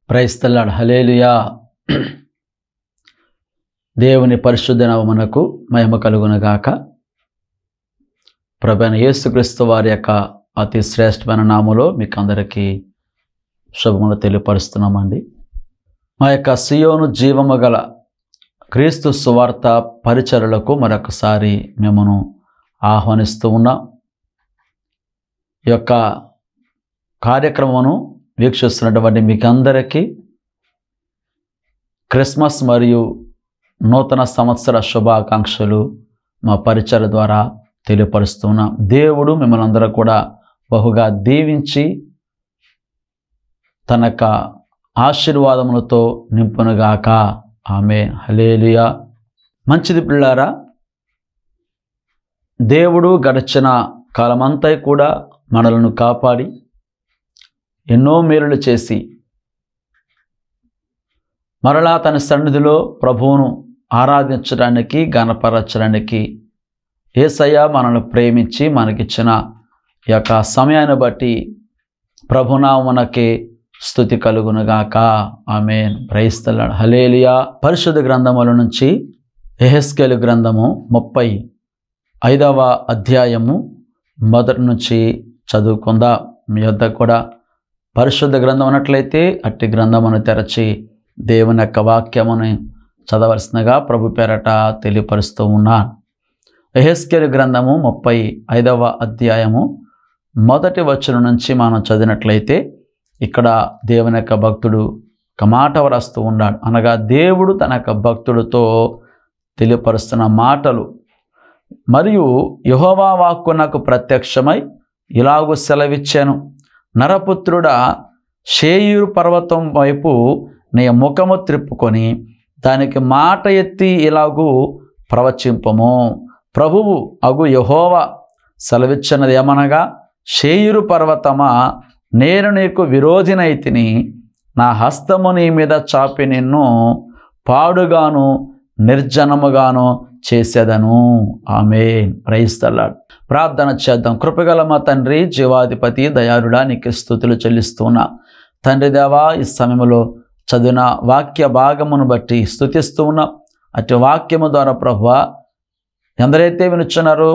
Praise the lord. హల్లెలూయా. దేవుని పరిశుద్ధ నామమునకు మహిమ కలుగును గాక. ప్రభువైన యేసుక్రీస్తు వారి యొక్క అతి శ్రేష్టమైన నామములో మీకు అందరికీ శుభములు తెలియపరుస్తున్నామండి. మా యొక్క సియోను జీవము గల క్రీస్తు సువార్త పరిచర్యలకు మరొకసారి మిమ్మను ఆహ్వానిస్తూ ఉన్నాం. ఈ యొక్క కార్యక్రమమును వీక్షిస్తున్నటువంటి మీకు అందరికీ క్రిస్మస్ మరియు నూతన సంవత్సర శుభాకాంక్షలు మా పరిచర్య ద్వారా తెలియపరుస్తున్నాం. దేవుడు మిమ్మల్ని అందరూ కూడా బహుగా దీవించి తన యొక్క ఆశీర్వాదములతో నింపునుగాక. ఆమేన్. హల్లెలూయా. మంచిది పిల్లారా, దేవుడు గడిచిన కాలమంతా కూడా మనలను కాపాడి ఎన్నో మేలులు చేసి మరలా తన సన్నిధిలో ప్రభువును ఆరాధించడానికి గణపరచడానికి యేసయ్య మనల్ని ప్రేమించి మనకిచ్చిన ఈ యొక్క సమయాన్ని బట్టి ప్రభునామమునకే స్తుతి కలుగునుగాక. ఆమేన్. Praise the lord. హల్లెలూయా. పరిశుద్ధ గ్రంథముల నుంచి యెహెజ్కేలు గ్రంథము 35వ అధ్యాయము మొదటి నుంచి చదువుకుందాం. మీ వద్ద కూడా పరిశుద్ధ గ్రంథం ఉన్నట్లయితే అట్టి గ్రంథమును తెరచి దేవుని యొక్క వాక్యమును చదవలసినగా ప్రభు పేరట తెలియపరుస్తూ ఉన్నాను. యెహెజ్కేలు గ్రంథము 35వ అధ్యాయము మొదటి వచనం నుంచి మనం చదివినట్లయితే ఇక్కడ దేవుని యొక్క భక్తుడు ఒక మాట వ్రాస్తూ ఉన్నాడు. అనగా దేవుడు తన యొక్క భక్తుడితో తెలియపరుస్తున్న మాటలు. మరియు యెహోవా వాక్కు నాకు ప్రత్యక్షమై ఇలాగూ సెలవిచ్చాను, నరపుత్రుడా, షేయీరు పర్వతం వైపు నీ ముఖము త్రిప్పుకొని దానికి మాట ఎత్తి ఇలాగూ ప్రవచింపము. ప్రభువు అగు యెహోవా సెలవిచ్చినది ఏమనగా, షేయీరు పర్వతమా, నేను నీకు విరోధినైతిని, నా హస్తము నీ మీద చాపి నిన్ను పాడుగాను నిర్జనముగాను చేసేదను. ఆమేన్. Praise the lord. ప్రార్థన చేద్దాం. కృపగల మా తండ్రి, జీవాధిపతి, దయాళుడా, నీకు స్తుతులు చెల్లిస్తున్నా. తండ్రి దేవా, ఈ సమయంలో చదివిన వాక్య భాగమును బట్టి స్తుతిస్తూ ఉన్నాం. అటు వాక్యము ద్వారా ప్రభువా ఎందరైతే వినుచున్నారో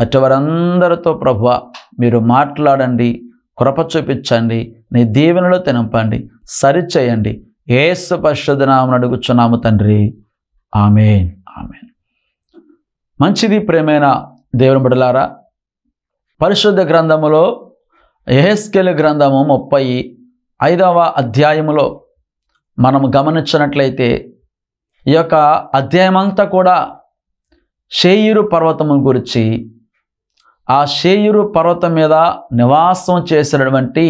అటు వారందరితో ప్రభువా మీరు మాట్లాడండి, కృప చూపించండి, నీ దీవెనలో తినంపండి, సరిచేయండి. యేసు పరిశుద్ధ నామమున అడుగుచున్నాము తండ్రి. ఆమేన్. ఆమేన్. మంచిది ప్రేమైన దేవుని బిడ్డలారా, పరిశుద్ధ గ్రంథములో యెహెజ్కేలు గ్రంథము 35వ అధ్యాయములో మనము గమనించినట్లయితే ఈ యొక్క అధ్యాయం అంతా కూడా షేయీరు పర్వతము గురించి, ఆ షేయీరు పర్వతం మీద నివాసం చేసినటువంటి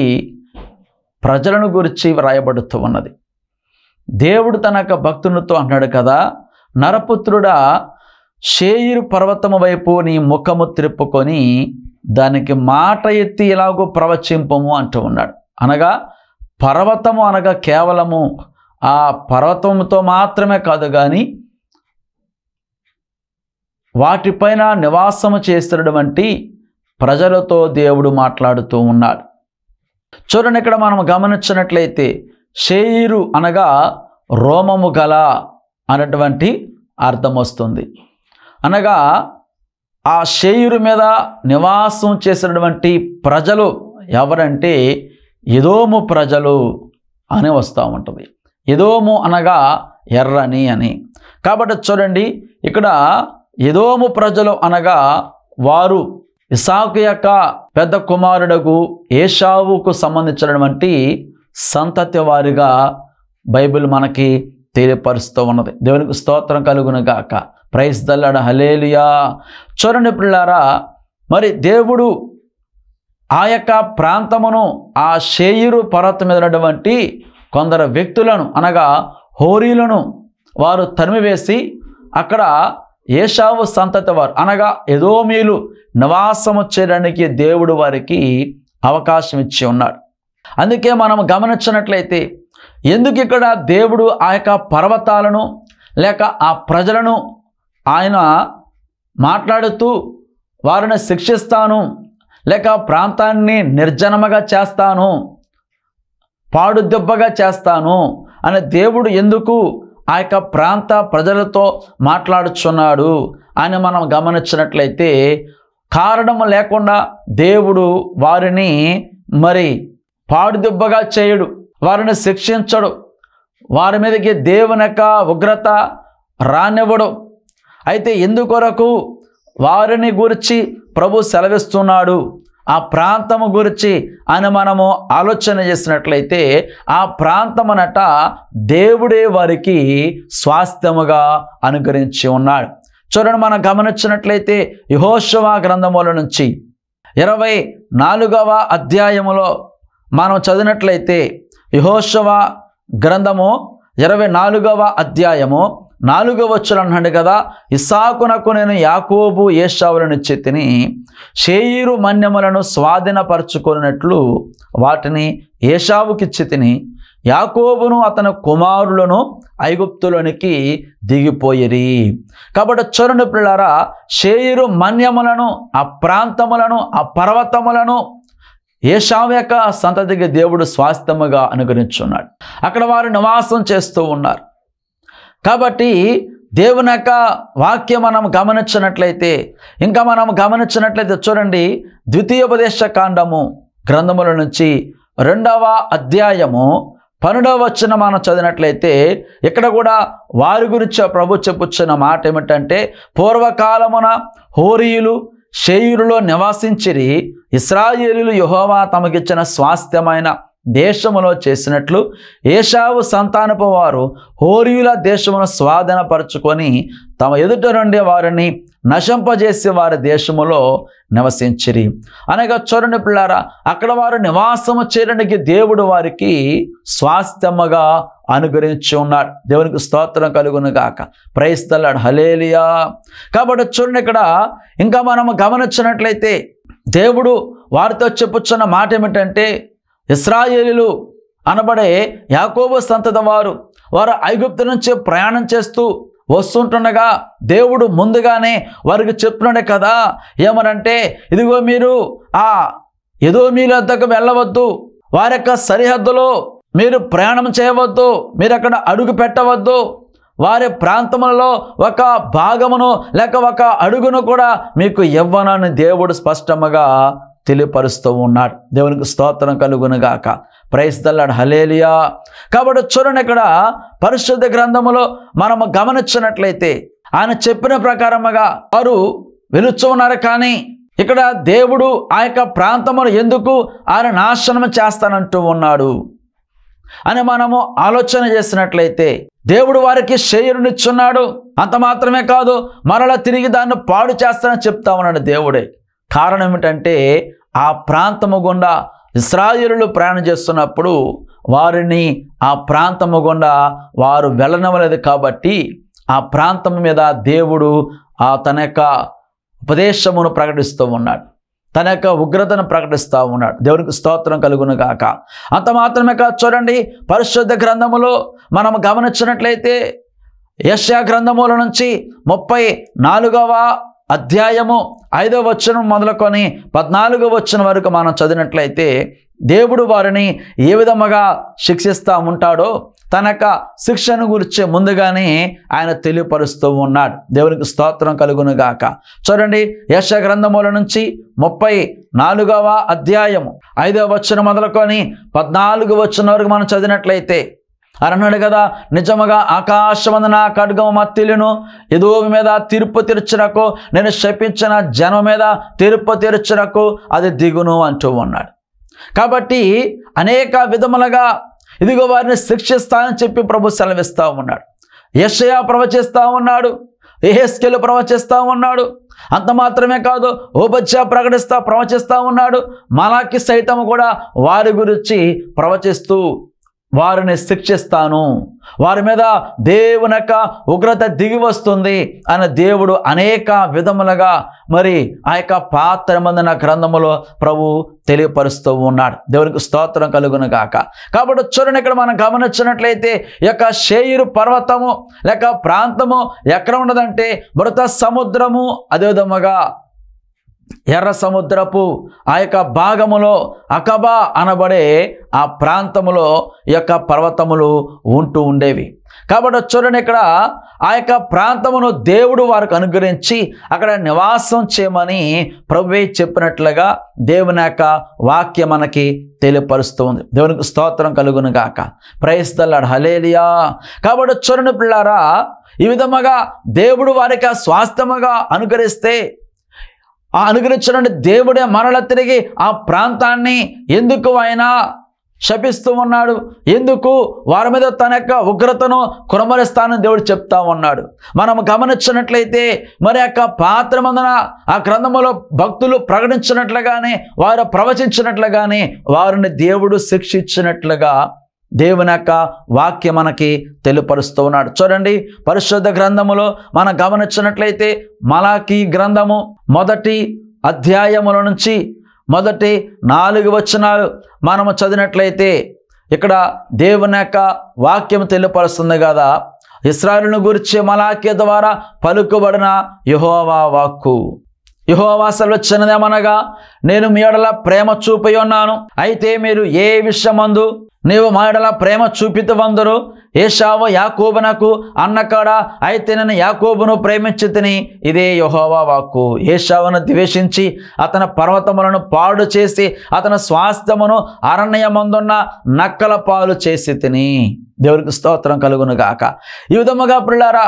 ప్రజలను గురించి వ్రాయబడుతూ ఉన్నది. దేవుడు తన యొక్క భక్తునితో అన్నాడు కదా, నరపుత్రుడా, షేయీరు పర్వతము వైపు నీ ముఖము త్రిప్పుకొని దానికి మాట ఎత్తి ఇలాగూ ప్రవచింపము అంటూ ఉన్నాడు. అనగా పర్వతము అనగా కేవలము ఆ పర్వతముతో మాత్రమే కాదు, కానీ వాటిపైన నివాసము చేస్తున్నటువంటి ప్రజలతో దేవుడు మాట్లాడుతూ ఉన్నాడు. చూడండి, ఇక్కడ మనం గమనించినట్లయితే షేయీరు అనగా రోమము గల అనేటువంటి అర్థం వస్తుంది. అనగా ఆ షేయీరు మీద నివాసం చేసినటువంటి ప్రజలు ఎవరంటే ఎదోము ప్రజలు అని వస్తూ ఉంటుంది. ఎదోము అనగా ఎర్రని అని. కాబట్టి చూడండి, ఇక్కడ ఎదోము ప్రజలు అనగా వారు ఇస్సాకు యొక్క పెద్ద కుమారుడకు ఏశావుకు సంబంధించినటువంటి సంతతి వారిగా బైబిల్ మనకి తెలియపరుస్తూ ఉన్నది. దేవునికి స్తోత్రం కలుగును గాక. Praise the lord. హల్లెలూయా. చూడండి పిల్లారా, మరి దేవుడు ఆ యొక్క ప్రాంతమును, ఆ షేయీరు పర్వతం మీద ఉన్నటువంటి కొందరు వ్యక్తులను అనగా హోరీలను వారు తరిమివేసి అక్కడ ఏశావు సంతతి వారు అనగా ఎదోమీలు నివాసము చేయడానికి దేవుడు వారికి అవకాశం ఇచ్చి ఉన్నాడు. అందుకే మనం గమనించినట్లయితే ఎందుకు ఇక్కడ దేవుడు ఆ యొక్క పర్వతాలను లేక ఆ ప్రజలను ఆయన మాట్లాడుతూ వారిని శిక్షిస్తాను లేక ప్రాంతాన్ని నిర్జనముగా చేస్తాను, పాడుదెబ్బగా చేస్తాను అని దేవుడు ఎందుకు ఆ యొక్క ప్రాంత ప్రజలతో మాట్లాడుచున్నాడు అని మనం గమనించినట్లయితే, కారణం లేకుండా దేవుడు వారిని మరి పాడుదెబ్బగా చేయడు, వారిని శిక్షించడు, వారి మీదకి దేవుని యొక్క ఉగ్రత రానివ్వడు. అయితే ఎందుకొరకు వారిని గురించి ప్రభు సెలవిస్తున్నాడు, ఆ ప్రాంతము గురించి అని మనము ఆలోచన చేసినట్లయితే, ఆ ప్రాంతమనట దేవుడే వారికి స్వాస్థ్యముగా అనుగ్రహించి ఉన్నాడు. చూడండి, మనం గమనించినట్లయితే యెహోషువ గ్రంథముల నుంచి 24వ అధ్యాయములో మనం చదివినట్లయితే, యెహోషువ గ్రంథము 24వ అధ్యాయము 4వ వచనం అన్నాడు కదా, ఇస్సాకునకు నేను యాకోబు ఏశావులను ఇచ్చితిని, శేయీరు మన్యములను స్వాధీనపరచుకున్నట్లు వాటిని ఏశావుకిచ్చితిని, యాకోబును అతని కుమారులను ఐగుప్తులోనికి దిగిపోయిరి. కాబట్టి చూడండి పిల్లారా, శేయీరు మన్యములను, ఆ ప్రాంతములను, ఆ పర్వతములను ఏశావు యొక్క సంతతికి దేవుడు స్వాస్థ్యముగా అనుగ్రహించున్నాడు. అక్కడ వారు నివాసం చేస్తూ ఉన్నారు. కాబట్టి దేవుని యొక్క వాక్యం మనం గమనించినట్లయితే, ఇంకా మనం గమనించినట్లయితే చూడండి, ద్వితీయోపదేశ కాండము గ్రంథముల నుంచి 2వ అధ్యాయము 12వ వచనం మనం చదివినట్లయితే, ఇక్కడ కూడా వారి గురించి ప్రభు చెప్పుచున్న మాట ఏమిటంటే, పూర్వకాలమున హోరీయులు శేయీరులో నివాసించిరి, ఇశ్రాయేలీయులు యెహోవా తమకిచ్చిన స్వాస్థ్యమైన దేశములో చేసినట్లు ఏశావు సంతానపు వారు హోరీయుల దేశమును స్వాధీనపరచుకొని తమ ఎదుట నుండి వారిని నశింపజేసి వారి దేశములో నివసించిరి. అనగా చూడండి పిల్లారా, అక్కడ వారు నివాసము చేయడానికి దేవుడు వారికి స్వాస్థ్యముగా అనుగ్రహించి ఉన్నాడు. దేవునికి స్తోత్రం కలుగును గాక. ప్రైజ్ ది లార్డ్, హల్లెలూయా. కాబట్టి చూడండి, ఇక్కడ ఇంకా మనం గమనించినట్లయితే దేవుడు వారితో చెప్పుచున్న మాట ఏమిటంటే, ఇశ్రాయేలీయులు అనబడే యాకోబు సంతతి వారు ఐగుప్తు నుంచి ప్రయాణం చేస్తూ వస్తుంటుండగా దేవుడు ముందుగానే వారికి చెప్తున్నాడే కదా, ఏమనంటే, ఇదిగో మీరు ఆ ఎదోమీయుల వద్దకు వెళ్ళవద్దు, వారి యొక్క సరిహద్దులో మీరు ప్రయాణం చేయవద్దు, మీరు అక్కడ అడుగు పెట్టవద్దు, వారి ప్రాంతములలో ఒక భాగమును లేక ఒక అడుగును కూడా మీకు ఇవ్వనని దేవుడు స్పష్టముగా తెలియపరుస్తూ ఉన్నాడు. దేవునికి స్తోత్రం కలుగును గాక. ప్రైజ్ ది లార్డ్, హల్లెలూయా. కాబట్టి చూడండి, ఇక్కడ పరిశుద్ధ గ్రంథములో మనము గమనించినట్లయితే ఆయన చెప్పిన ప్రకారముగా వారు వెలుచు ఉన్నారు. కానీ ఇక్కడ దేవుడు ఆ యొక్క ప్రాంతమును ఎందుకు ఆయన నాశనం చేస్తానంటూ ఉన్నాడు అని మనము ఆలోచన చేసినట్లయితే, దేవుడు వారికి శేయీరునిచ్చున్నాడు. అంత మాత్రమే కాదు, మరలా తిరిగి దాన్ని పాడు చేస్తానని చెప్తా ఉన్నాడు దేవుడే. కారణం ఏమిటంటే, ఆ ప్రాంతము గుండా ఇశ్రాయేలీయులు ప్రయాణం చేస్తున్నప్పుడు వారిని ఆ ప్రాంతము గుండా వారు వెళ్ళనివ్వలేదు. కాబట్టి ఆ ప్రాంతం మీద దేవుడు తన యొక్క ఉపదేశమును ప్రకటిస్తూ ఉన్నాడు, తన యొక్క ఉగ్రతను ప్రకటిస్తూ ఉన్నాడు. దేవునికి స్తోత్రం కలుగును గాక. అంత మాత్రమే కాదు, చూడండి, పరిశుద్ధ గ్రంథములో మనం గమనించినట్లయితే యెషయా గ్రంథముల నుంచి 34వ అధ్యాయము 5వ వచనం మొదలుకొని 14వ వచనం వరకు మనం చదివినట్లయితే, దేవుడు వారిని ఏ విధముగా శిక్షిస్తూ ఉంటాడో తన యొక్క శిక్షను గురించి ముందుగానే ఆయన తెలియపరుస్తూ ఉన్నాడు. దేవునికి స్తోత్రం కలుగును గాక. చూడండి, యెషయా గ్రంథముల నుంచి 34వ అధ్యాయము 5వ వచనం మొదలుకొని 14వ వచనం వరకు మనం చదివినట్లయితే అన్నాడు కదా, నిజముగా ఆకాశమందున ఖడ్గము మత్తిలును, ఎదోము మీద తీర్పు తీర్చుటకు, నేను శపించిన జనం మీద తీర్పు తీర్చుటకు అది దిగును అంటూ ఉన్నాడు. కాబట్టి అనేక విధములుగా ఇదిగో వారిని శిక్షిస్తానని చెప్పి ప్రభు సెలవిస్తూ ఉన్నాడు. యెషయా ప్రవచిస్తూ ఉన్నాడు, యెహెజ్కేలు ప్రవచిస్తూ ఉన్నాడు. అంత మాత్రమే కాదు, ఓబద్యా ప్రవచిస్తూ ఉన్నాడు. మలాకి సైతం కూడా వారి గురించి ప్రవచిస్తూ వారిని శిక్షిస్తాను, వారి మీద దేవుని యొక్క ఉగ్రత దిగి వస్తుంది అని దేవుడు అనేక విధములుగా మరి ఆ యొక్క పాత నిబంధన గ్రంథములో ప్రభు తెలియపరుస్తూ ఉన్నాడు. దేవునికి స్తోత్రం కలుగును గాక. కాబట్టి చూడండి, ఇక్కడ మనం గమనించినట్లయితే ఈ యొక్క శేయీరు పర్వతము లేక ప్రాంతము ఎక్కడ ఉన్నదంటే మృత సముద్రము, అదే విధముగా ఎర్ర సముద్రపు ఆ యొక్క భాగములో అకబా అనబడే ఆ ప్రాంతములో ఈ యొక్క పర్వతములు ఉంటూ ఉండేవి. కాబట్టి చూడండి, ఇక్కడ ఆ యొక్క ప్రాంతమును దేవుడు వారికి అనుగ్రహించి అక్కడ నివాసం చేయమని ప్రభువే చెప్పినట్లుగా దేవుని యొక్క వాక్యం మనకి తెలియపరుస్తూ ఉంది. దేవునికి స్తోత్రం కలుగును గాక. ప్రైజ్ ది లార్డ్, హల్లెలూయా. కాబట్టి చూడండి పిల్లారా, ఈ విధముగా దేవుడు వారికి స్వాస్థ్యముగా అనుగ్రహిస్తే ఆ అనుగ్రహించిన దేవుడే మరల తిరిగి ఆ ప్రాంతాన్ని ఎందుకు ఆయన శపిస్తూ ఉన్నాడు, ఎందుకు వారి మీద తన యొక్క ఉగ్రతను కురమరిస్తానని దేవుడు చెప్తా ఉన్నాడు. మనం గమనించినట్లయితే మరి యొక్క పాత్రమందున ఆ గ్రంథములో భక్తులు ప్రకటించినట్లుగానే, వారు ప్రవచించినట్లుగానే వారిని దేవుడు శిక్షించినట్లుగా దేవుని యొక్క వాక్యం మనకి తెలియపరుస్తూ ఉన్నాడు. చూడండి, పరిశుద్ధ గ్రంథములో మనం గమనించినట్లయితే మలాకీ గ్రంథము 1వ అధ్యాయముల నుంచి మొదటి 4 వచనాలు మనము చదివినట్లయితే ఇక్కడ దేవుని యొక్క వాక్యం తెలియపరుస్తుంది కదా. ఇశ్రాయేలును గురించి మలాకీ ద్వారా పలుకుబడిన యెహోవా వాక్కు. యెహోవా సెలవిచ్చినదేమనగా, నేను మీ ఎడల ప్రేమ చూపి ఉన్నాను, అయితే మీరు ఏ విషయమందు నీవు మా ఎడల ప్రేమ చూపితవందరు. ఏశావు యాకోబునకు అన్నకాడ, అయితే నేను యాకోబును ప్రేమించి తిని, ఇదే యెహోవా వాక్కు. ఏశావును ద్వేషించి అతని పర్వతములను పాడు చేసి అతని స్వాస్థ్యమును అరణ్యమందున్న నక్కల పాలు చేసి తిని. దేవునికి స్తోత్రం కలుగును గాక. ఈ విధముగా పిల్లారా,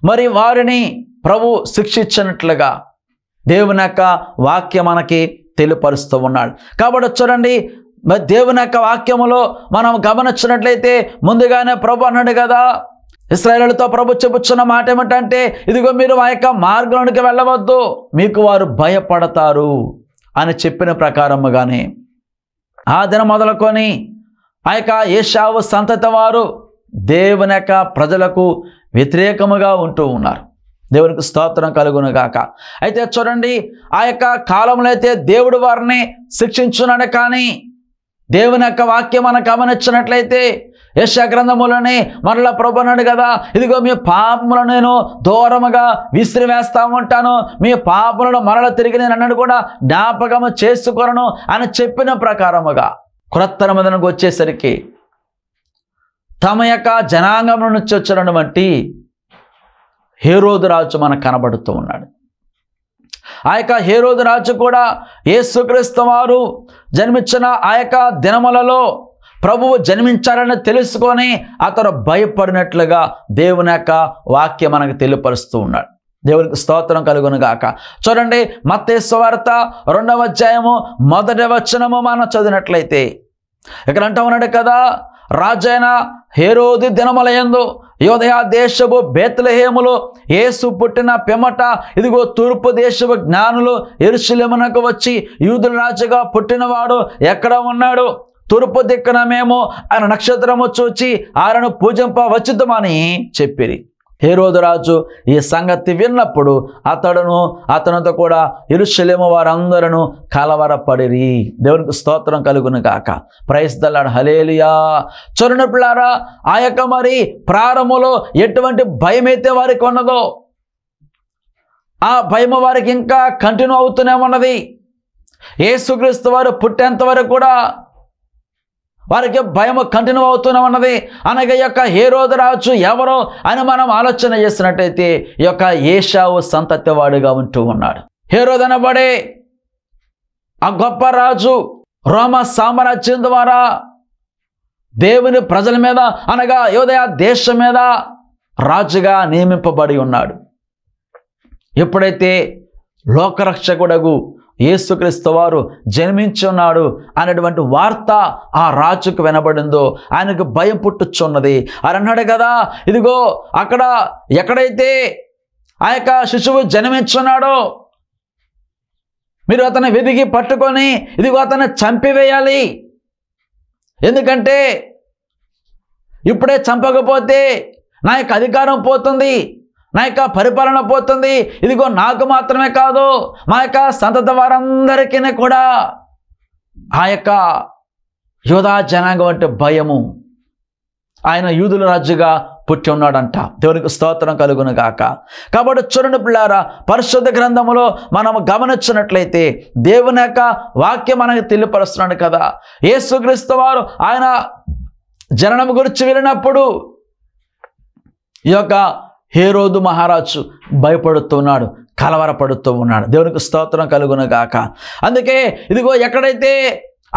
మరి వారిని ప్రభు శిక్షించినట్లుగా దేవుని యొక్క వాక్యం మనకి తెలియపరుస్తూ ఉన్నాడు. కాబట్టి చూడండి, మరి దేవుని యొక్క వాక్యములో మనం గమనించినట్లయితే ముందుగానే ప్రభు అన్నాడు కదా, ఇశ్రాయేలుతో ప్రభు చెబుతున్న మాట ఏమిటంటే, ఇదిగో మీరు ఆ యొక్క మార్గంలోనికి వెళ్ళవద్దు, మీకు వారు భయపడతారు అని చెప్పిన ప్రకారముగానే ఆ దినం మొదలుకొని ఆ యొక్క ఏశావు సంతతి వారు దేవుని యొక్క ప్రజలకు వ్యతిరేకముగా ఉంటూ ఉన్నారు. దేవునికి స్తోత్రం కలుగును గాక. అయితే చూడండి, ఆ యొక్క కాలంలో అయితే దేవుడు వారిని శిక్షించున్నాడు, కానీ దేవుని యొక్క వాక్యం మనం గమనించినట్లయితే యెషయా గ్రంథములోనే మరలా ప్రభు అన్నాడు కదా, ఇదిగో మీ పాపములను నేను దూరముగా విసిరివేస్తా ఉంటాను, మీ పాపములను మరల తిరిగి నేను అన్నాడు కూడా జ్ఞాపకము చేసుకొనను అని చెప్పిన ప్రకారముగా క్రొత్త నిబంధనకు వచ్చేసరికి తమ యొక్క జనాంగం నుంచి వచ్చినటువంటి హేరోదు రాజు మనకు కనబడుతూ ఉన్నాడు. ఆ యొక్క హేరోదు రాజు కూడా యేసుక్రీస్తు వారు జన్మించిన ఆ యొక్క దినములలో ప్రభువు జన్మించారని తెలుసుకొని అతను భయపడినట్లుగా దేవుని యొక్క వాక్యం మనకు తెలియపరుస్తూ ఉన్నాడు. దేవునికి స్తోత్రం కలుగును గాక. చూడండి, మత్తయి సువార్త 2వ అధ్యాయము 1వ వచనము మనం చదివినట్లయితే ఇక్కడ అంటూ ఉన్నాడు కదా, రాజైన హేరోదు దినములయందు యూదయ దేశపు బేత్లెహేములో యేసు పుట్టిన పిమ్మట ఇదిగో తూర్పు దేశపు జ్ఞానులు యెరూషలేమునకు వచ్చి, యూదుల రాజుగా పుట్టినవాడు ఎక్కడ ఉన్నాడు? తూర్పు దిక్కున మేము ఆయన నక్షత్రము చూచి ఆయనను పూజింప వచ్చుదామని చెప్పిరి. హేరోదు రాజు ఈ సంగతి విన్నప్పుడు అతనితో కూడా యెరూషలేము వారందరూ కలవరపడిరి. దేవునికి స్తోత్రం కలుగును గాక. ప్రైజ్ ది లార్డ్, హల్లెలూయా. చూడండి పిల్లారా, ఆ యొక్క మరి ప్రారంభంలో ఎటువంటి భయం అయితే వారికి ఉన్నదో ఆ భయం వారికి ఇంకా కంటిన్యూ అవుతూనే ఉన్నది. యేసుక్రీస్తు వారు పుట్టేంత వరకు కూడా వారికి భయం కంటిన్యూ అవుతూనే ఉన్నది. అనగా ఈ యొక్క హేరోదు రాజు ఎవరో అని మనం ఆలోచన చేసినట్టయితే ఈ యొక్క ఏశావు సంతతి వాడిగా ఉంటూ ఉన్నాడు. హేరోదు అనబడే ఆ గొప్ప రాజు రోమా సామ్రాజ్యం ద్వారా దేవుని ప్రజల మీద అనగా యూదయ దేశం మీద రాజుగా నియమింపబడి ఉన్నాడు. ఎప్పుడైతే లోకరక్షకుడగు యేసుక్రీస్తు వారు జన్మించి ఉన్నాడు అనేటువంటి వార్త ఆ రాజుకు వినబడిందో ఆయనకు భయం పుట్టుచున్నది. ఆయన అన్నాడు కదా, ఇదిగో అక్కడ ఎక్కడైతే ఆ యొక్క శిశువు జన్మించున్నాడో మీరు అతన్ని వెదికి పట్టుకొని ఇదిగో అతన్ని చంపివేయాలి. ఎందుకంటే ఇప్పుడే చంపకపోతే నా యొక్క అధికారం పోతుంది, నా యొక్క పరిపాలన పోతుంది. ఇదిగో నాకు మాత్రమే కాదు, మా యొక్క సంతతి వారందరికీ కూడా ఆ యొక్క యూదా జనాంగం అంటే భయము. ఆయన యూదుల రాజుగా పుట్టి ఉన్నాడంట. దేవునికి స్తోత్రం కలుగును గాక. కాబట్టి చూడండి పిల్లారా, పరిశుద్ధ గ్రంథములో మనం గమనించినట్లయితే దేవుని యొక్క వాక్యం మనకు తెలియపరుస్తున్నాడు కదా. యేసుక్రీస్తు వారు ఆయన జననం గురించి వెళ్ళినప్పుడు ఈ యొక్క హేరోదు మహారాజు భయపడుతున్నాడు, కలవరపడుతూ ఉన్నాడు. దేవునికి స్తోత్రం కలుగును గాక. అందుకే ఇదిగో ఎక్కడైతే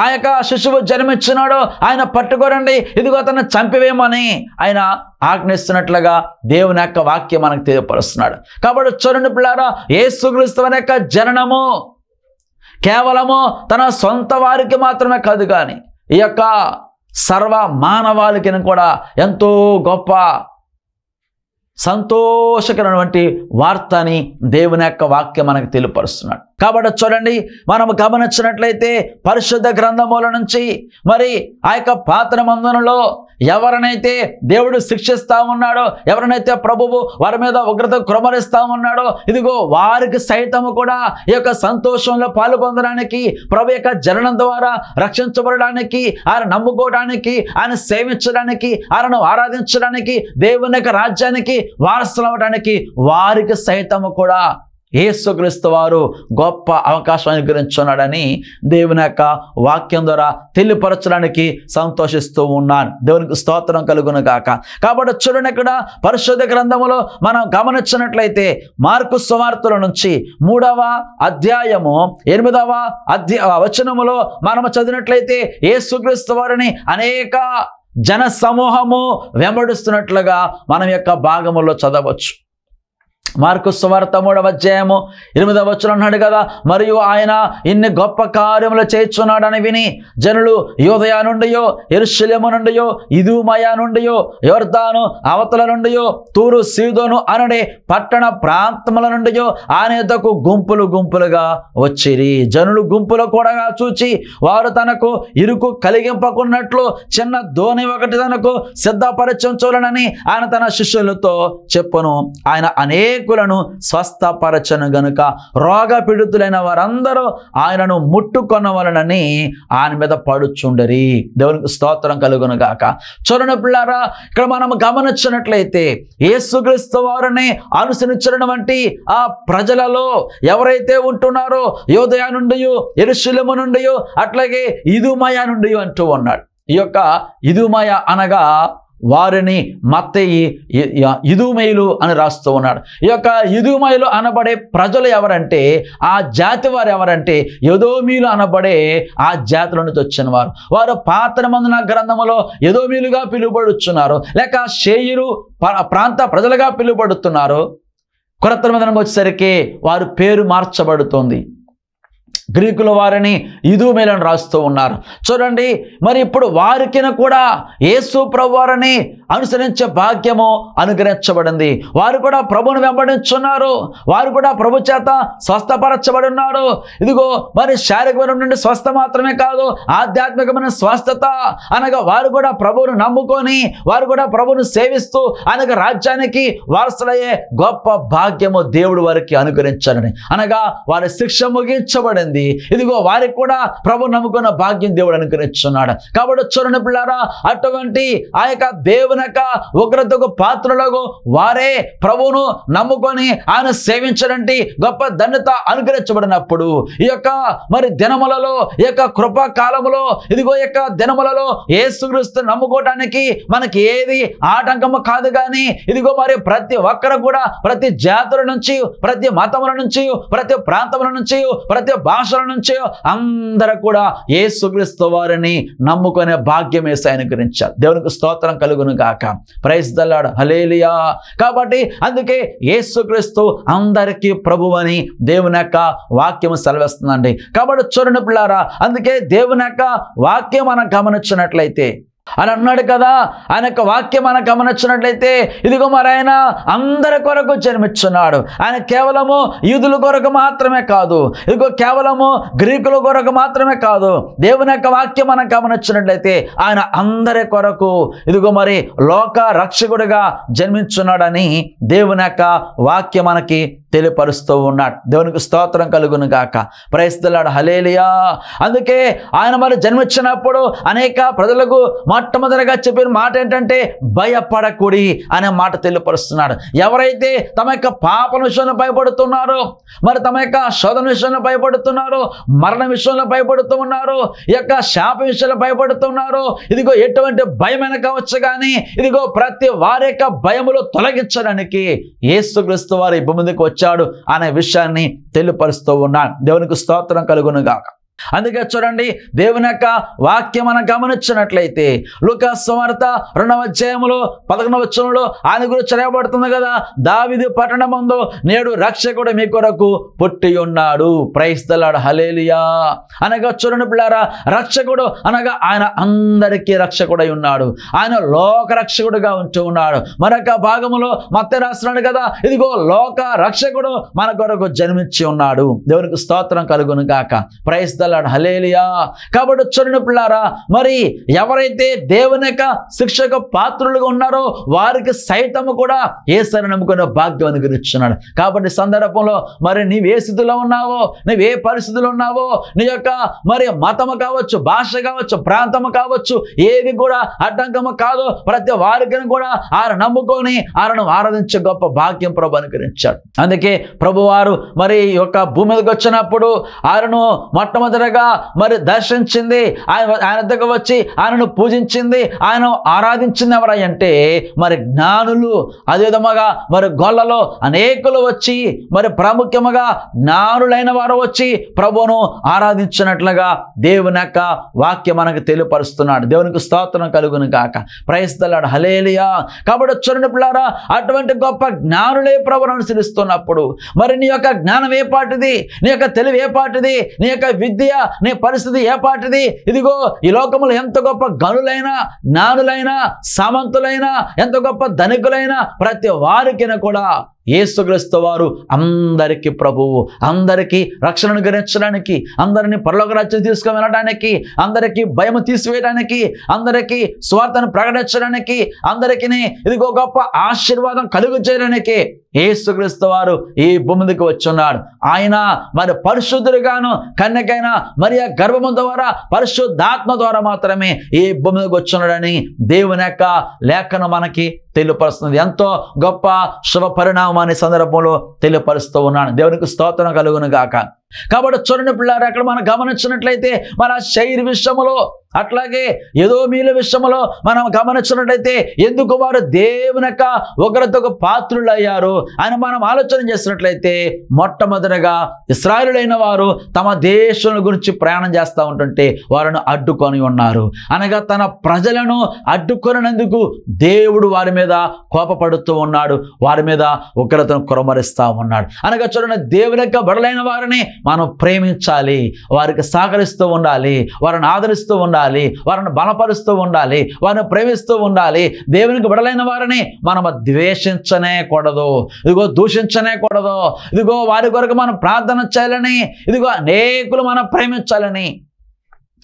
ఆ యొక్క శిశువు జన్మించినాడో ఆయన పట్టుకోరండి, ఇదిగో అతన్ని చంపివేయమని ఆయన ఆజ్ఞిస్తున్నట్లుగా దేవుని యొక్క వాక్యం మనకు తెలియపరుస్తున్నాడు. కాబట్టి చూడండి పిల్లారా, యేసుక్రీస్తు వారి యొక్క జననము కేవలము తన సొంత వారికి మాత్రమే కాదు, కానీ ఈ యొక్క సర్వ మానవాళికి కూడా ఎంతో గొప్ప సంతోషకరమైనటువంటి వార్త అని దేవుని యొక్క వాక్యం మనకు తెలియపరుస్తున్నాడు. కాబట్టి చూడండి, మనం గమనించినట్లయితే పరిశుద్ధ గ్రంథముల నుంచి మరి ఆ యొక్క పాత నిబంధనలో ఎవరినైతే దేవుడు శిక్షిస్తా ఉన్నాడో, ఎవరినైతే ప్రభువు వారి మీద ఉగ్రత కుమ్మరిస్తా ఉన్నాడో, ఇదిగో వారికి సైతము కూడా ఈ యొక్క సంతోషంలో పాల్పొందడానికి, ప్రభు యొక్క జననం ద్వారా రక్షించబడడానికి, ఆయన నమ్ముకోవడానికి, ఆయన సేవించడానికి, ఆయనను ఆరాధించడానికి, దేవుని యొక్క రాజ్యానికి వారసులు అవ్వడానికి వారికి సైతము కూడా యేసుక్రీస్తు వారు గొప్ప అవకాశం అనుగ్రహించున్నాడని దేవుని యొక్క వాక్యం ద్వారా తెలియపరచడానికి సంతోషిస్తూ ఉన్నాను. దేవునికి స్తోత్రం కలుగును గాక. కాబట్టి చూడండి, ఇక్కడ పరిశుద్ధ గ్రంథములో మనం గమనించినట్లయితే మార్కు సువార్తల నుంచి 3వ అధ్యాయము 8వ వచనములో మనం చదివినట్లయితే యేసుక్రీస్తు వారిని అనేక జన సమూహము వెంబడిస్తున్నట్లుగా మనం యొక్క భాగములో చదవచ్చు. మార్కు సువార్త 3వ అధ్యాయము 8వ వచనం అన్నాడు కదా, మరియు ఆయన ఇన్ని గొప్ప కార్యములు చేయుచున్నాడని విని జనులు యూదయ నుండియో, యెరూషలేము నుండియో, ఇదూమయ నుండియో, యొర్దాను అవతల నుండియో, తూరు సీదోను అనడే పట్టణ ప్రాంతముల నుండియో ఆయన యొద్దకు గుంపులు గుంపులుగా వచ్చిరి. జనులు గుంపులు కూడా చూచి వారు తనకు ఇరుకు కలిగింపకున్నట్లు చిన్న దోణి ఒకటి తనకు సిద్ధపరచంచులనని ఆయన తన శిష్యులతో చెప్పును. ఆయన అనేకులను స్వస్థపరచను గనుక రోగపీడితులైన వారందరూ ఆయనను ముట్టుకొనవలనని ఆయన మీద పడుచుండరి. దేవునికి స్తోత్రం కలుగును గాక. చూడండి పిల్లారా, ఇక్కడ మనం గమనించినట్లయితే యేసుక్రీస్తు వారిని అనుసరించినటువంటి ఆ ప్రజలలో ఎవరైతే ఉంటున్నారో యూదయ నుండి, యెరూషలేము నుండి, అట్లాగే ఇదూమయ నుండి అంటూ ఉన్నాడు. ఈ యొక్క ఇదూమయ అనగా వారిని మత్తయి ఇదూమయులు అని రాస్తూ ఉన్నాడు. ఈ యొక్క ఇదూమయులు అనబడే ప్రజలు ఎవరంటే, ఆ జాతి వారు ఎవరంటే ఎదోమీయులు అనబడే ఆ జాతిలో నుంచి వచ్చిన వారు. వారు పాత నిబంధన గ్రంథములో ఎదోమీయులుగా పిలువబడుచున్నారు, లేక షేయిరు ప్రాంత ప్రజలుగా పిలువబడుతున్నారు. కొత్త నిబంధనకు వచ్చేసరికి వారు పేరు మార్చబడుతుంది. గ్రీకుల వారిని ఇదూమేలను రాస్తూ ఉన్నారు. చూడండి, మరి ఇప్పుడు వారికి కూడా యేసు ప్రభు వారిని అనుసరించే భాగ్యము అనుగ్రహించబడింది. వారు కూడా ప్రభువును వెంబడించున్నారు, వారు కూడా ప్రభు చేత స్వస్థపరచబడి ఉన్నారు. ఇదిగో మరి శారీరకమైన నుండి స్వస్థ మాత్రమే కాదు, ఆధ్యాత్మికమైన స్వస్థత అనగా వారు కూడా ప్రభువును నమ్ముకొని వారు కూడా ప్రభువును సేవిస్తూ అనగా రాజ్యానికి వారసులయ్యే గొప్ప భాగ్యము దేవుడు వారికి అనుగ్రహించాలని, అనగా వారి శిక్ష ముగించబడింది. ఇదిగో వారికి కూడా ప్రభు నమ్ముకున్న భాగ్యం దేవుడు అనుగ్రహించున్నాడు. కాబట్టి చూడండి పిల్లారా, అటువంటి ఆ యొక్క దేవుని యొక్క ఉగ్రతకు పాత్రలకు వారే ప్రభువును నమ్ముకొని ఆయన సేవించడానికి గొప్ప ధన్యత అనుగ్రహించబడినప్పుడు ఈ యొక్క మరి దినములలో, ఈ యొక్క కృపా కాలములో, ఇదిగో యొక్క దినములలో యేసుక్రీస్తు నమ్ముకోవడానికి మనకి ఏది ఆటంకము కాదు. కానీ ఇదిగో మరి ప్రతి ఒక్కరు కూడా ప్రతి జాతుల నుంచి, ప్రతి మతముల నుంచి, ప్రతి ప్రాంతముల నుంచి, ప్రతి భాషల నుంచి అందరూ కూడా యేసుక్రీస్తు వారిని నమ్ముకునే భాగ్యం యేసయ్య అనుగ్రహించారు. దేవునికి స్తోత్రం కలుగును గాక. ప్రైజ్ ద లార్డ్, హల్లెలూయా. కాబట్టి అందుకే యేసుక్రీస్తు అందరికీ ప్రభువు అని దేవుని యొక్క వాక్యం సెలవిస్తుందండి. కాబట్టి చూడండి పిల్లారా, అందుకే దేవుని యొక్క వాక్యం మనం గమనించినట్లయితే అని అన్నాడు కదా, ఆయన యొక్క వాక్యం మనం గమనించినట్లయితే ఇదిగో మరి ఆయన అందరి కొరకు జన్మించున్నాడు. ఆయన కేవలము యూదుల కొరకు మాత్రమే కాదు, ఇదిగో కేవలము గ్రీకుల కొరకు మాత్రమే కాదు. దేవుని యొక్క వాక్యం మనం గమనించినట్లయితే ఆయన అందరి కొరకు ఇదిగో మరి లోక రక్షకుడిగా జన్మించున్నాడని దేవుని యొక్క వాక్యం మనకి తెలియపరుస్తూ ఉన్నాడు. దేవునికి స్తోత్రం కలుగును గాక. Praise the lord. హల్లెలూయా. అందుకే ఆయన మరి జన్మించినప్పుడు అనేక ప్రజలకు మొట్టమొదటిగా చెప్పిన మాట ఏంటంటే భయపడకుడి అనే మాట తెలియపరుస్తున్నాడు. ఎవరైతే తమ యొక్క పాపల విషయంలో భయపడుతున్నారో, మరి తమ యొక్క శోధన విషయంలో భయపడుతున్నారో, మరణ విషయంలో భయపడుతూ ఉన్నారు, ఈ యొక్క శాప విషయంలో భయపడుతున్నారు, ఇదిగో ఎటువంటి భయమైన కావచ్చు కానీ ఇదిగో ప్రతి వారి యొక్క భయములు తొలగించడానికి యేసుక్రీస్తు వారు ఈ భూమి మీదకి వచ్చాడు అనే విషయాన్ని తెలియపరుస్తూ ఉన్నాడు. దేవునికి స్తోత్రం కలుగును గాక. అందుకే చూడండి, దేవుని యొక్క వాక్యం మనం గమనించినట్లయితే లూకా సువార్త 2వ అధ్యాయములో 11వ వచనంలో ఆయన గురించి రాయబడుతుంది కదా, దావీదు పట్టణమందు నేడు రక్షకుడు మీ కొరకు పుట్టి ఉన్నాడు. Praise the lord. హల్లెలూయా. అనగా చూడండి పిల్లారా, రక్షకుడు అనగా ఆయన అందరికీ రక్షకుడై ఉన్నాడు. ఆయన లోక రక్షకుడుగా ఉంటూ ఉన్నాడు. మరొక భాగములో మత్తయి రాస్తున్నాడు కదా, ఇదిగో లోక రక్షకుడు మన కొరకు జన్మించి ఉన్నాడు. దేవునికి స్తోత్రం కలుగును గాక. Praise the lord. హల్లెలూయా. కాబట్టి చూడండి పిల్లారా, మరి ఎవరైతే దేవుని యొక్క శిక్షకు పాత్రులుగా ఉన్నారో వారికి సైతము కూడా యేసుని నమ్ముకునే భాగ్యం అనుగ్రహించున్నాడు. కాబట్టి సందర్భంలో మరి నీవు ఏ స్థితిలో ఉన్నావో, నువ్వు ఏ పరిస్థితుల్లో ఉన్నావో, నీ యొక్క మరి మతము కావచ్చు, భాష కావచ్చు, ప్రాంతము కావచ్చు, ఏది కూడా అడ్డంకము కాదు. ప్రతి వారికి కూడా ఆయన నమ్ముకొని ఆయనను ఆరాధించే గొప్ప భాగ్యం ప్రభు అనుగ్రహించాడు. అందుకే ప్రభువారు మరి ఈ యొక్క భూమి మీదకి వచ్చినప్పుడు ఆయనను మొట్టమొదటిగా మరి దర్శించింది, ఆయన దగ్గర వచ్చి ఆయనను పూజించింది, ఆయన ఆరాధించింది ఎవరంటే మరి జ్ఞానులు. అదే విధముగా మరి గొల్లలో అనేకులు వచ్చి మరి ప్రాముఖ్యముగా జ్ఞానులైన వారు వచ్చి ప్రభువును ఆరాధించినట్లుగా దేవుని యొక్క వాక్యం మనకు తెలియపరుస్తున్నాడు. దేవునికి స్తోత్రం కలుగును గాక. Praise the lord. హల్లెలూయా. కాబట్టి చూడండి పిల్లారా, అటువంటి గొప్ప జ్ఞానులే ప్రభువును అనుసరిస్తున్నప్పుడు మరి నీ యొక్క జ్ఞానం ఏ పాటిది, నీ యొక్క తెలివి ఏ పాటిది, నీ యొక్క విద్య, నీ పరిస్థితి ఏ పాటిది. ఇదిగో ఈ లోకములో ఎంత గొప్ప గనులైనా, జ్ఞానులైనా, సామంతులైనా, ఎంత గొప్ప ధనికులైనా ప్రతి వారికి కూడా యేసుక్రీస్తు వారు అందరికీ ప్రభువు, అందరికీ రక్షణను గ్రహించడానికి, అందరినీ పరలోక రాజ్యం తీసుకుని వెళ్ళడానికి, అందరికీ భయము తీసివేయడానికి, అందరికీ స్వార్థను ప్రకటించడానికి, అందరికీ ఇదిగో గొప్ప ఆశీర్వాదం కలుగు చేయడానికి యేసుక్రీస్తు వారు ఈ భూమికి వచ్చున్నాడు. ఆయన మరి పరిశుద్ధుడుగాను కన్యకైన మరియ గర్భము ద్వారా పరిశుద్ధాత్మ ద్వారా మాత్రమే ఈ భూమికి వచ్చున్నాడని దేవుని యొక్క లేఖనం మనకి తెలియపరుస్తుంది. ఎంతో గొప్ప శుభ పరిణామాన్ని సందర్భంలో తెలియపరుస్తూ ఉన్నాను. దేవునికి స్తోత్రం కలుగును గాక. కాబట్టి చూడండి పిల్లారు, అక్కడ మనం గమనించినట్లయితే మన శరీర విషయంలో, అట్లాగే ఎదోమీయుల విషయంలో మనం గమనించినట్లయితే ఎందుకు వారు దేవుని యొక్క ఉగ్రతకు పాత్రులు అయ్యారు అని మనం ఆలోచన చేసినట్లయితే మొట్టమొదటిగా ఇశ్రాయేలులైన వారు తమ దేశం గురించి ప్రయాణం చేస్తూ ఉంటుంటే వారిని అడ్డుకొని ఉన్నారు. అనగా తన ప్రజలను అడ్డుకొనినందుకు దేవుడు వారి మీద కోపపడుతూ ఉన్నాడు, వారి మీద ఉగ్రతను కురమరిస్తూ ఉన్నాడు. అనగా చూడండి, దేవుని యొక్క బడలైన వారిని మనం ప్రేమించాలి, వారికి సహకరిస్తూ ఉండాలి, వారిని ఆదరిస్తూ ఉండాలి, వారిని బలపరుస్తూ ఉండాలి, వారిని ప్రేమిస్తూ ఉండాలి. దేవునికి బిడ్డలైన వారిని మనం ద్వేషించనే కూడదు, ఇదిగో దూషించనే కూడదు. ఇదిగో వారి కొరకు మనం ప్రార్థన చేయాలని, ఇదిగో అనేకులు మనం ప్రేమించాలని.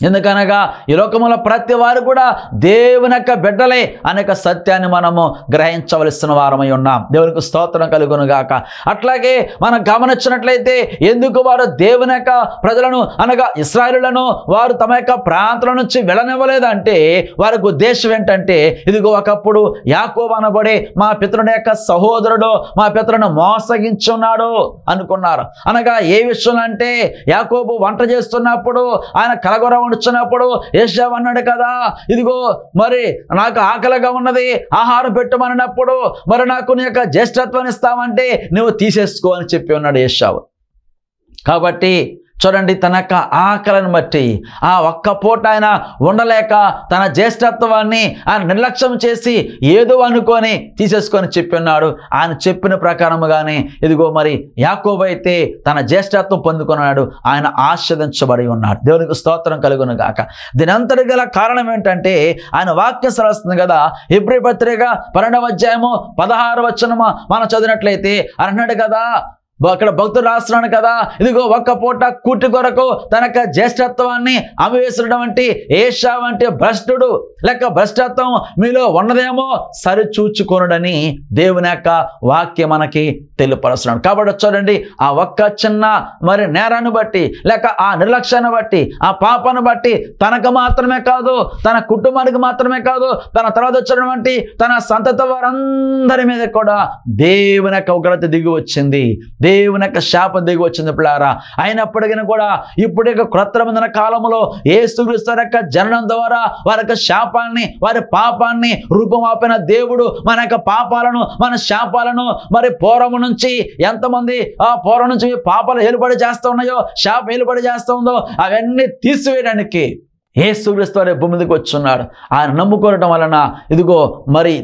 ఎందుకనగా ఈ లోకములో ప్రతి వారు కూడా దేవుని యొక్క బిడ్డలే అనేక సత్యాన్ని మనము గ్రహించవలసిన వారమై ఉన్నాం. దేవునికి స్తోత్రం కలుగును గాక. అట్లాగే మనం గమనించినట్లయితే ఎందుకు వారు దేవుని యొక్క ప్రజలను అనగా ఇశ్రాయేలులను వారు తమ యొక్క ప్రాంతాల నుంచి వెళ్ళనివ్వలేదంటే వారికి ఉద్దేశం ఏంటంటే, ఇదిగో ఒకప్పుడు యాకోబు అనబడే మా పితరుని యొక్క సహోదరుడు మా పితరుని మోసగించున్నాడు అనుకున్నారు. అనగా ఏ విషయం అంటే, యాకోబు వంట చేస్తున్నప్పుడు ఆయన కలగొర వండుచున్నప్పుడు యేషావు అన్నాడు కదా, ఇదిగో మరి నాకు ఆకలిగా ఉన్నది, ఆహారం పెట్టమన్నప్పుడు మరి నాకు నీ యొక్క జ్యేష్ఠత్వాన్ని ఇస్తామంటే నువ్వు తీసేసుకో అని చెప్పి ఉన్నాడు యేషావు. కాబట్టి చూడండి, తన యొక్క ఆకలిని బట్టి ఆ ఒక్క పూట ఆయన ఉండలేక తన జ్యేష్ఠత్వాన్ని ఆయన నిర్లక్ష్యం చేసి ఏదో అనుకొని తీసేసుకొని చెప్పి ఉన్నాడు. ఆయన చెప్పిన ప్రకారముగానే ఇదిగో మరి యాకోబు అయితే తన జ్యేష్ఠత్వం పొందుకున్నాడు, ఆయన ఆశీర్వదించబడి ఉన్నాడు. దేవునికి స్తోత్రం కలుగును గాక. దీని అంతటి గల కారణం ఏంటంటే ఆయన వాక్యం సరస్తుంది కదా, హెబ్రీ పత్రిక 12వ అధ్యాయము 16వ వచనము మనం చదివినట్లయితే అన్నాడు కదా, అక్కడ భక్తుడు రాస్తున్నాడు కదా, ఇదిగో ఒక్క పూట కూటి కొరకు తన యొక్క జ్యేష్ఠత్వాన్ని అమివేసడం వంటి ఏషా వంటి భ్రష్టుడు లేక భ్రష్టత్వం మీలో ఉన్నదేమో సరిచూచుకొనుడని దేవుని యొక్క వాక్యం మనకి తెలియపరుస్తున్నాడు. కాబట్టి చూడండి, ఆ ఒక్క చిన్న మరి నేరాన్ని బట్టి లేక ఆ నిర్లక్ష్యాన్ని బట్టి ఆ పాపాన్ని బట్టి తనకు మాత్రమే కాదు, తన కుటుంబానికి మాత్రమే కాదు, తన తర్వాత వచ్చినటువంటి తన సంతతి వారందరి మీద కూడా దేవుని యొక్క ఉగ్రత దిగి వచ్చింది, దేవుని యొక్క శాపం దిగి వచ్చింది పిల్లారా. అయినప్పటికీ కూడా ఇప్పుడు క్రొత్త నిబంధన కాలంలో యేసుక్రీస్తు యొక్క జననం ద్వారా వారి యొక్క శాపాన్ని వారి పాపాన్ని రూపమాపిన దేవుడు మన యొక్క పాపాలను మన శాపాలను మరి పూర్వం నుంచి ఎంతమంది ఆ పూర్వం నుంచి పాపాలు ఏలుబడి చేస్తూ ఉన్నాయో, శాపం ఏలుబడి చేస్తూ ఉందో అవన్నీ తీసివేయడానికి యేసుక్రీస్తు వారి భూమి మీదకి వచ్చున్నాడు. ఆయన నమ్ముకోవడం వలన ఇదిగో మరి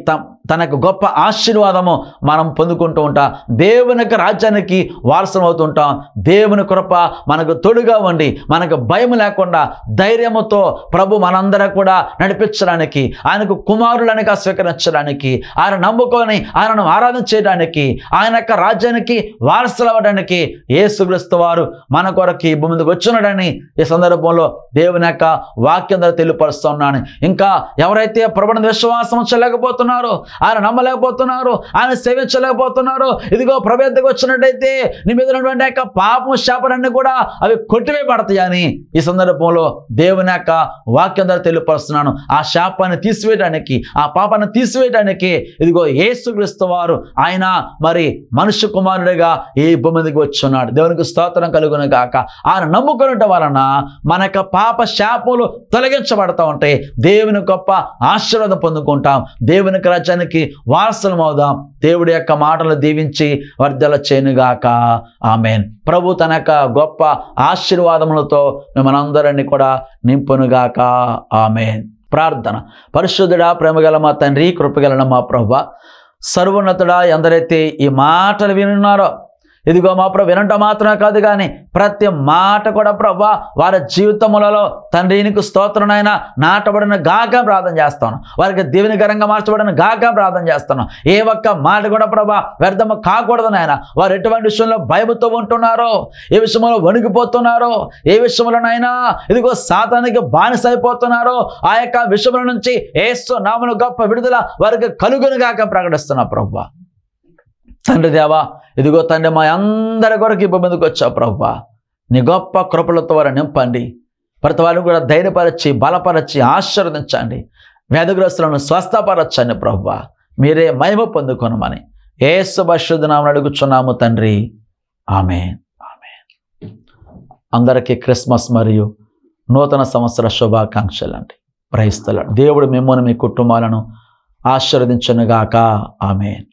తనకు గొప్ప ఆశీర్వాదము మనం పొందుకుంటూ ఉంటాం, దేవుని యొక్క రాజ్యానికి వారసం అవుతుంటాం. దేవుని కృప మనకు తోడుగా ఉండి మనకు భయం లేకుండా ధైర్యముతో ప్రభు మనందరూ కూడా నడిపించడానికి, ఆయనకు కుమారులనిగా స్వీకరించడానికి, ఆయన నమ్ముకొని ఆయనను ఆరాధన చేయడానికి, ఆయన యొక్క రాజ్యానికి వారసులు అవ్వడానికి యేసుక్రీస్తు వారు మన కొరకు ఈ భూమి మీదకి వచ్చున్నాడని ఈ సందర్భంలో దేవుని యొక్క వాక్యం ద్వారా తెలియపరుస్తున్నాను. ఇంకా ఎవరైతే ప్రభువుని విశ్వాసం ఉంచలేకపోతున్నారో, ఆయన నమ్మలేకపోతున్నారు, ఆయన సేవించలేకపోతున్నారు, ఇదిగో ప్రభు యొద్దకు వచ్చినట్టయితే నీ మీద ఉన్నటువంటి యొక్క పాపం శాపలన్నీ కూడా అవి కొట్టివేయబడతాయి అని ఈ సందర్భంలో దేవుని యొక్క వాక్యం ద్వారా తెలియపరుస్తున్నాను. ఆ శాపాన్ని తీసివేయడానికి, ఆ పాపాన్ని తీసివేయడానికి ఇదిగో యేసుక్రీస్తు వారు ఆయన మరి మనుష్య కుమారుడిగా ఈ భూమి మీదకి వచ్చున్నాడు. దేవునికి స్తోత్రం కలుగును గాక. ఆయన నమ్ముకునటం వలన మన యొక్క పాప శాపములు తొలగించబడతా ఉంటాయి, దేవుని గొప్ప ఆశీర్వాదం పొందుకుంటాం, దేవుని రాజ్యానికి వారసులం అవుదాం. దేవుడి యొక్క మాటలు దీవించి వర్ధల చేయనుగాక. ఆమేన్. ప్రభు తన యొక్క గొప్ప ఆశీర్వాదములతో మనందరినీ కూడా నింపునుగాక. ఆమేన్. ప్రార్థన. పరిశుద్ధుడా, ప్రేమగల మా తండ్రి, కృపగల మా ప్రభువా, సర్వోన్నతుడా, ఎందరైతే ఈ మాటలు వినున్నారో ఇదిగో మా ప్రభు వినటం మాత్రమే కాదు కానీ ప్రతి మాట కూడా ప్రభు వారి జీవితములలో తండ్రి నీకు స్తోత్రనైనా నాటబడిన గాక ప్రార్థన చేస్తాను, వారికి దీవెనకరంగా మార్చబడిన గాక ప్రార్థన చేస్తాను. ఏ ఒక్క మాట కూడా ప్రభు వ్యర్థము కాకూడదు నాయన. వారు ఎటువంటి విషయంలో భయముతో ఉంటున్నారో, ఏ విషయంలో వణికిపోతున్నారో, ఏ విషయంలోనైనా ఇదిగో సాతానికి బానిస అయిపోతున్నారో ఆ యొక్క విషయముల నుంచి యేసు నామమున గొప్ప విడుదల వారికి కలుగును గాక ప్రకటిస్తున్నా ప్రభు. తండ్రి దేవా, ఇదిగో తండ్రి మా అందరి కొరకు ఇప్పుడు ముందుకు వచ్చావు ప్రభు. నీ గొప్ప కృపలతో వారు నింపండి, ప్రతి వారిని కూడా ధైర్యపరచి బలపరచి ఆశీర్వదించండి, వ్యాధిగ్రస్తులను స్వస్థపరచండి ప్రభు. మీరే మహిమ పొందుకొనమని యేసు పరిశుద్ధ నామమున అడుగుచున్నాము తండ్రి. ఆమేన్. ఆమేన్. అందరికీ క్రిస్మస్ మరియు నూతన సంవత్సర శుభాకాంక్షలు అండి. Praise the lord. దేవుడు మిమ్మల్ని మీ కుటుంబాలను ఆశీర్వదించునుగాక. ఆమేన్.